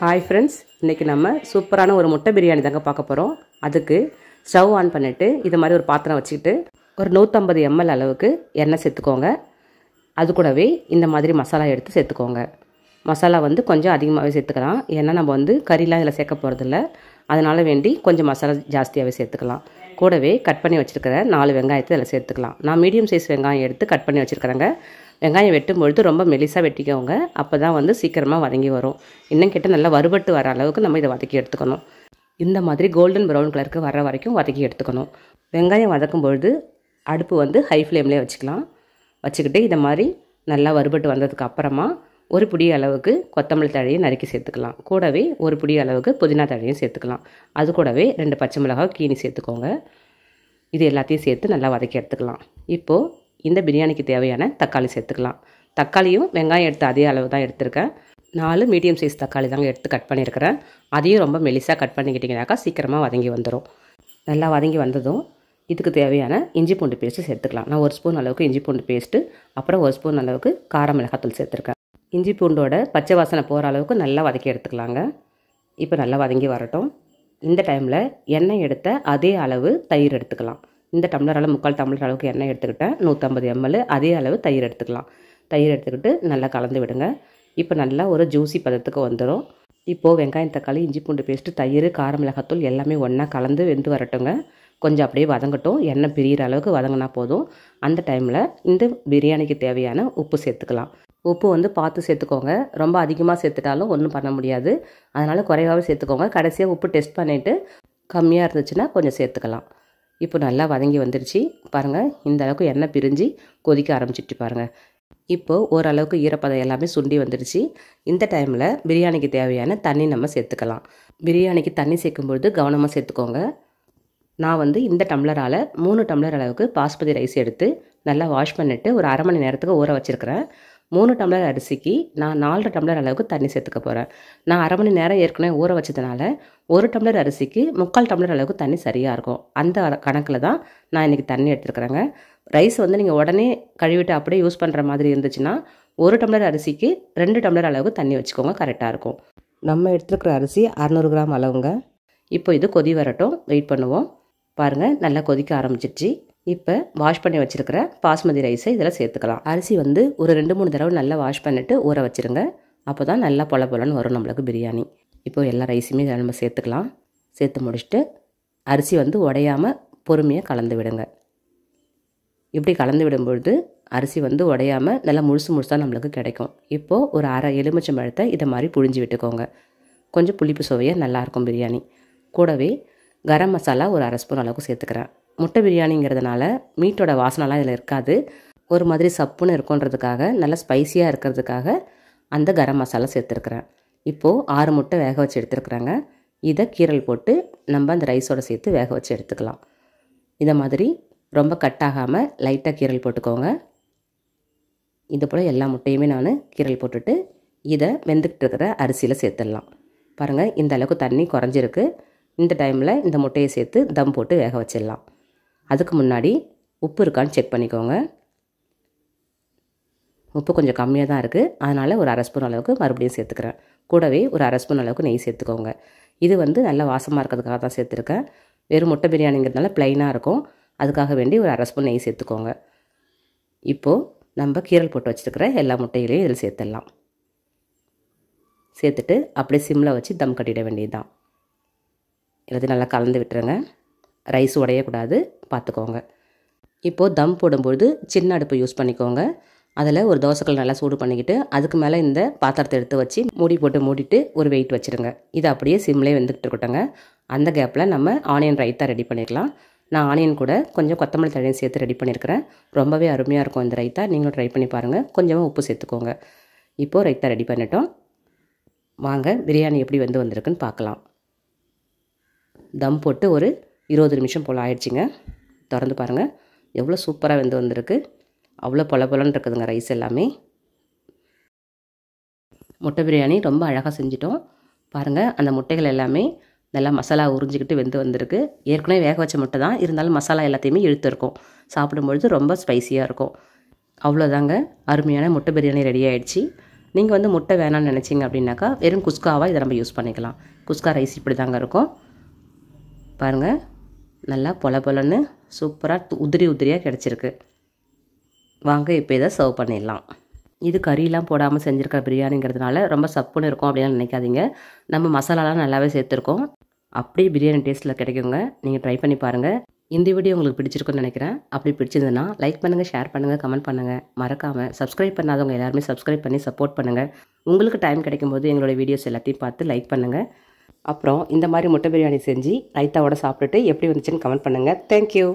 Hi friends, இன்றைக்கி நம்ம சூப்பரான ஒரு முட்டை பிரியாணி தாங்க பார்க்க போகிறோம். அதுக்கு ஸ்டவ் ஆன் பண்ணிவிட்டு இது மாதிரி ஒரு பாத்திரம் வச்சுக்கிட்டு ஒரு 150 ml அளவுக்கு எண்ணெய் சேர்த்துக்கோங்க. அது கூடவே இந்த மாதிரி மசாலா எடுத்து சேர்த்துக்கோங்க. மசாலா வந்து கொஞ்சம் அதிகமாகவே சேர்த்துக்கலாம், ஏன்னா நம்ம வந்து கறிலாம் இதில் சேர்க்க போகிறதில்ல. அதனால் வேண்டி கொஞ்சம் மசாலா ஜாஸ்தியாகவே சேர்த்துக்கலாம். கூடவே கட் பண்ணி வச்சுருக்கிற 4 வெங்காயத்தை இதில் சேர்த்துக்கலாம். நான் மீடியம் சைஸ் வெங்காயம் எடுத்து கட் பண்ணி வச்சுருக்கிறேங்க. வெங்காயம் வெட்டும்பொழுது ரொம்ப மெலிசாக வெட்டிக்கோங்க, அப்போ தான் வந்து சீக்கிரமாக வதங்கி வரும். இன்னும் கிட்ட நல்லா வறுபட்டு வர அளவுக்கு நம்ம இதை வதக்கி எடுத்துக்கணும். இந்த மாதிரி கோல்டன் ப்ரௌன் கலருக்கு வர வரைக்கும் வதக்கி எடுத்துக்கணும். வெங்காயம் வதக்கும் பொழுது அடுப்பு வந்து ஹை ஃப்ளேம்லேயே வச்சுக்கலாம். வச்சுக்கிட்டு இதை மாதிரி நல்லா வறுபட்டு வந்ததுக்கு அப்புறமா ஒரு பிடி அளவுக்கு கொத்தமல்லி தழையை நறுக்கி சேர்த்துக்கலாம். கூடவே ஒரு பிடி அளவுக்கு புதினா தழையும் சேர்த்துக்கலாம். அது கூடவே 2 பச்சை மிளகாய் கீனி சேர்த்துக்கோங்க. இது எல்லாத்தையும் சேர்த்து நல்லா வதக்கி எடுத்துக்கலாம். இப்போது இந்த பிரியாணிக்கு தேவையான தக்காளி சேர்த்துக்கலாம். தக்காளியும் வெங்காயம் எடுத்து அதே அளவு தான் எடுத்திருக்கேன். 4 மீடியம் சைஸ் தக்காளி தாங்க எடுத்து கட் பண்ணியிருக்கிறேன். அதையும் ரொம்ப மெலிசாக கட் பண்ணிக்கிட்டிங்கனாக்கா சீக்கிரமாக வதங்கி வந்துடும். நல்லா வதங்கி வந்ததும் இதுக்கு தேவையான இஞ்சி பூண்டு பேஸ்ட்டு சேர்த்துக்கலாம். நான் 1 ஸ்பூன் அளவுக்கு இஞ்சி பூண்டு பேஸ்ட்டு, அப்புறம் 1 ஸ்பூன் அளவுக்கு கார மிளகாத்தூள் சேர்த்துருக்கேன். இஞ்சி பூண்டோட பச்சை வாசனை போகிற அளவுக்கு நல்லா வதக்கி எடுத்துக்கலாங்க. இப்போ நல்லா வதங்கி வரட்டும். இந்த டைமில் எண்ணெய் எடுத்த அதே அளவு தயிர் எடுத்துக்கலாம். இந்த டம்ளரால் 3/4 டம்ளர் அளவுக்கு எண்ணெய் எடுத்துக்கிட்டேன். 150 ml அதே அளவு தயிர் எடுத்துக்கலாம். தயிர் எடுத்துக்கிட்டு நல்லா கலந்து விடுங்க. இப்போ நல்லா ஒரு ஜூஸி பதத்துக்கு வந்துடும். இப்போது வெங்காயம், தக்காளி, இஞ்சி பூண்டு பேஸ்ட்டு, தயிர், கார மிளகாத்தூள் எல்லாமே ஒன்றா கலந்து வெந்து வரட்டுங்க. கொஞ்சம் அப்படியே வதங்கட்டும். எண்ணெய் பிரிகிற அளவுக்கு வதங்கினா போதும். அந்த டைமில் இந்த பிரியாணிக்கு தேவையான உப்பு சேர்த்துக்கலாம். உப்பு வந்து பார்த்து சேர்த்துக்கோங்க. ரொம்ப அதிகமாக சேர்த்துட்டாலும் ஒன்றும் பண்ண முடியாது. அதனால் குறைவாகவே சேர்த்துக்கோங்க. கடைசியாக உப்பு டெஸ்ட் பண்ணிவிட்டு கம்மியாக இருந்துச்சுன்னா கொஞ்சம் சேர்த்துக்கலாம். இப்போ நல்லா வதங்கி வந்துடுச்சு பாருங்கள். இந்த அளவுக்கு எண்ணெய் பிரிஞ்சு கொதிக்க ஆரம்பிச்சிட்டு பாருங்கள். இப்போது ஓரளவுக்கு ஈரப்பதம் எல்லாமே சுண்டி வந்துடுச்சு. இந்த டைமில் பிரியாணிக்கு தேவையான தண்ணி நம்ம சேர்த்துக்கலாம். பிரியாணிக்கு தண்ணி சேர்க்கும்பொழுது கவனமாக சேர்த்துக்கோங்க. நான் வந்து இந்த டம்ளரால் 3 டம்ளர் அளவுக்கு பாஸ்மதி ரைஸ் எடுத்து நல்லா வாஷ் பண்ணிவிட்டு ஒரு அரை மணி நேரத்துக்கு ஊற வச்சுருக்கிறேன். 3 டம்ளர் அரிசிக்கு நான் 4 டம்ளர் அளவுக்கு தண்ணி சேர்த்துக்க போகிறேன். நான் அரை மணி நேரம் ஏற்கனவே ஊற வச்சதுனால 1 டம்ளர் அரிசிக்கு 3/4 டம்ளர் அளவுக்கு தண்ணி சரியாக இருக்கும். அந்த கணக்கில் தான் நான் இன்றைக்கி தண்ணி எடுத்துருக்குறேங்க. ரைஸ் வந்து நீங்கள் உடனே கழுவிட்டு அப்படியே யூஸ் பண்ணுற மாதிரி இருந்துச்சுன்னா 1 டம்ளர் அரிசிக்கு 2 டம்ளர் அளவுக்கு தண்ணி வச்சுக்கோங்க, கரெக்டாக இருக்கும். நம்ம எடுத்துருக்கிற அரிசி 600 கிராம் அளவுங்க. இப்போ இது கொதி வரட்டும், வெயிட் பண்ணுவோம். பாருங்கள் நல்லா கொதிக்க ஆரம்பிச்சிடுச்சு. இப்போ வாஷ் பண்ணி வச்சுருக்கிற பாஸ்மதி ரைஸை இதில் சேர்த்துக்கலாம். அரிசி வந்து ஒரு 2-3 தடவை நல்லா வாஷ் பண்ணிவிட்டு ஊற வச்சுருங்க. அப்போ தான் நல்லா பொல பொலன்னு வரும் நம்மளுக்கு பிரியாணி. இப்போ எல்லா ரைஸுமே இதில் நம்ம சேர்த்துக்கலாம். சேர்த்து முடிச்சுட்டு அரிசி வந்து உடையாமல் பொறுமையாக கலந்து விடுங்க. இப்படி கலந்து விடும்பொழுது அரிசி வந்து உடையாமல் நல்லா முழுசாக நம்மளுக்கு கிடைக்கும். இப்போது ஒரு அரை எலுமிச்சம்பழத்தை இதை மாதிரி புழிஞ்சு விட்டுக்கோங்க. கொஞ்சம் புளிப்பு சுவையாக நல்லாயிருக்கும் பிரியாணி. கூடவே கரம் மசாலா ஒரு அரை ஸ்பூன் அளவுக்கு சேர்த்துக்கிறேன். முட்டை பிரியாணிங்கிறதுனால மீட்டோட வாசனைலாம் இதில் இருக்காது. ஒரு மாதிரி சப்புன்னு இருக்குன்றதுக்காக நல்லா ஸ்பைஸியாக இருக்கிறதுக்காக அந்த கரம் மசாலா சேர்த்துருக்குறேன். இப்போது 6 முட்டை வேக வச்சு எடுத்துருக்குறேங்க. இதை கீரல் போட்டு நம்ம அந்த ரைஸோடு சேர்த்து வேக வச்சு எடுத்துக்கலாம். இதை மாதிரி ரொம்ப கட்டாகாமல் லைட்டாக கீரல் போட்டுக்கோங்க. இது போல் எல்லா முட்டையுமே நான் கீரல் போட்டுட்டு இதை வெந்துக்கிட்டு இருக்கிற அரிசியில் சேர்த்துடலாம். பாருங்கள், இந்த அளவுக்கு தண்ணி குறைஞ்சிருக்கு. இந்த டைமில் இந்த முட்டையை சேர்த்து தம் போட்டு வேக வச்சிடலாம். அதுக்கு முன்னாடி உப்பு இருக்கான்னு செக் பண்ணிக்கோங்க. உப்பு கொஞ்சம் கம்மியாக தான் இருக்குது, அதனால் ஒரு அரை ஸ்பூன் அளவுக்கு மறுபடியும் சேர்த்துக்கிறேன். கூடவே ஒரு அரை ஸ்பூன் அளவுக்கு நெய் சேர்த்துக்கோங்க. இது வந்து நல்லா வாசமாக இருக்கிறதுக்காக தான் சேர்த்துருக்கேன். வெறும் முட்டை பிரியாணிங்கிறதுனால ப்ளைனாக இருக்கும், அதுக்காக வேண்டி ஒரு அரை ஸ்பூன் நெய் சேர்த்துக்கோங்க. இப்போது நம்ம கீரல் போட்டு வச்சுருக்கிற எல்லா முட்டைகளையும் இதில் சேர்த்துடலாம். சேர்த்துட்டு அப்படியே சிம்மில் வச்சு தம் கட்டிட வேண்டியது தான். எல்லாத்தையும் நல்லா கலந்து விட்டுருங்க. ரைஸ் உடையக்கூடாது, பார்த்துக்கோங்க. இப்போது தம் போடும்போது சின்ன அடுப்பு யூஸ் பண்ணிக்கோங்க. அதில் ஒரு தோசைக்கல் நல்லா சூடு பண்ணிக்கிட்டு அதுக்கு மேலே இந்த பாத்திரத்தை எடுத்து வச்சு மூடி போட்டு மூடிட்டு ஒரு வெயிட் வச்சுருங்க. இது அப்படியே சிம்லேயே வெந்துக்கிட்டு இருக்கட்டுங்க. அந்த கேப்பில் நம்ம ஆனியன் ரைத்தா ரெடி பண்ணிக்கலாம். நான் ஆனியன் கூட கொஞ்சம் கொத்தமல்லி தழையும் சேர்த்து ரெடி பண்ணியிருக்கிறேன். ரொம்பவே அருமையாக இருக்கும் இந்த ரைத்தா. நீங்களும் ட்ரை பண்ணி பாருங்கள். கொஞ்சமாக உப்பு சேர்த்துக்கோங்க. இப்போது ரைத்தா ரெடி பண்ணிட்டோம். வாங்க பிரியாணி எப்படி வந்திருக்குன்னு பார்க்கலாம். தம் போட்டு ஒரு 20 நிமிஷம் போல் ஆயிடுச்சுங்க. திறந்து பாருங்கள், எவ்வளோ சூப்பராக வந்திருக்கு. அவ்வளோ பொல பொலன்னு இருக்குதுங்க ரைஸ் எல்லாமே. முட்டை பிரியாணி ரொம்ப அழகாக செஞ்சிட்டோம். பாருங்கள், அந்த முட்டைகள் எல்லாமே நல்லா மசாலா உறிஞ்சிக்கிட்டு வந்திருக்கு. ஏற்கனவே வேக வச்ச முட்டை தான், இருந்தாலும் மசாலா எல்லாத்தையுமே இழுத்துருக்கும். சாப்பிடும்பொழுது ரொம்ப ஸ்பைஸியாக இருக்கும். அவ்வளோதாங்க, அருமையான முட்டை பிரியாணி ரெடி ஆகிடுச்சு. நீங்கள் வந்து முட்டை வேணாம்னு நினச்சிங்க அப்படின்னாக்கா வெறும் குஸ்காவாக இதை நம்ம யூஸ் பண்ணிக்கலாம். குஸ்கா ரைஸ் இப்படி தாங்க இருக்கும். பாருங்கள், நல்லா பொல பொலன்னு சூப்பராக உதிரி உதிரியாக கிடச்சிருக்கு. வாங்க இப்போ இதை சர்வ் பண்ணிடலாம். இது கறியெலாம் போடாமல் செஞ்சுருக்க பிரியாணிங்கிறதுனால ரொம்ப சப்புன்னு இருக்கும் அப்படின்னு நினைக்காதீங்க. நம்ம மசாலாலாம் நல்லாவே சேர்த்துருக்கோம். அப்படியே பிரியாணி டேஸ்ட்டில் கிடைக்குங்க. நீங்கள் ட்ரை பண்ணி பாருங்கள். இந்த வீடியோ உங்களுக்கு பிடிச்சிருக்குன்னு நினைக்கிறேன். அப்படி பிடிச்சிருந்ததுன்னா லைக் பண்ணுங்கள், ஷேர் பண்ணுங்கள், கமெண்ட் பண்ணுங்கள். மறக்காமல் சப்ஸ்கிரைப் பண்ணாதவங்க எல்லாருமே சப்ஸ்கிரைப் பண்ணி சப்போர்ட் பண்ணுங்கள். உங்களுக்கு டைம் கிடைக்கும்போது எங்களோட வீடியோஸ் எல்லாத்தையும் பார்த்து லைக் பண்ணுங்கள். அப்புறம் இந்த மாதிரி முட்டை பிரியாணி செஞ்சு ரைத்தாவோட சாப்பிட்டுட்டு எப்படி வந்துச்சுன்னு கமெண்ட் பண்ணுங்கள். தேங்க்யூ.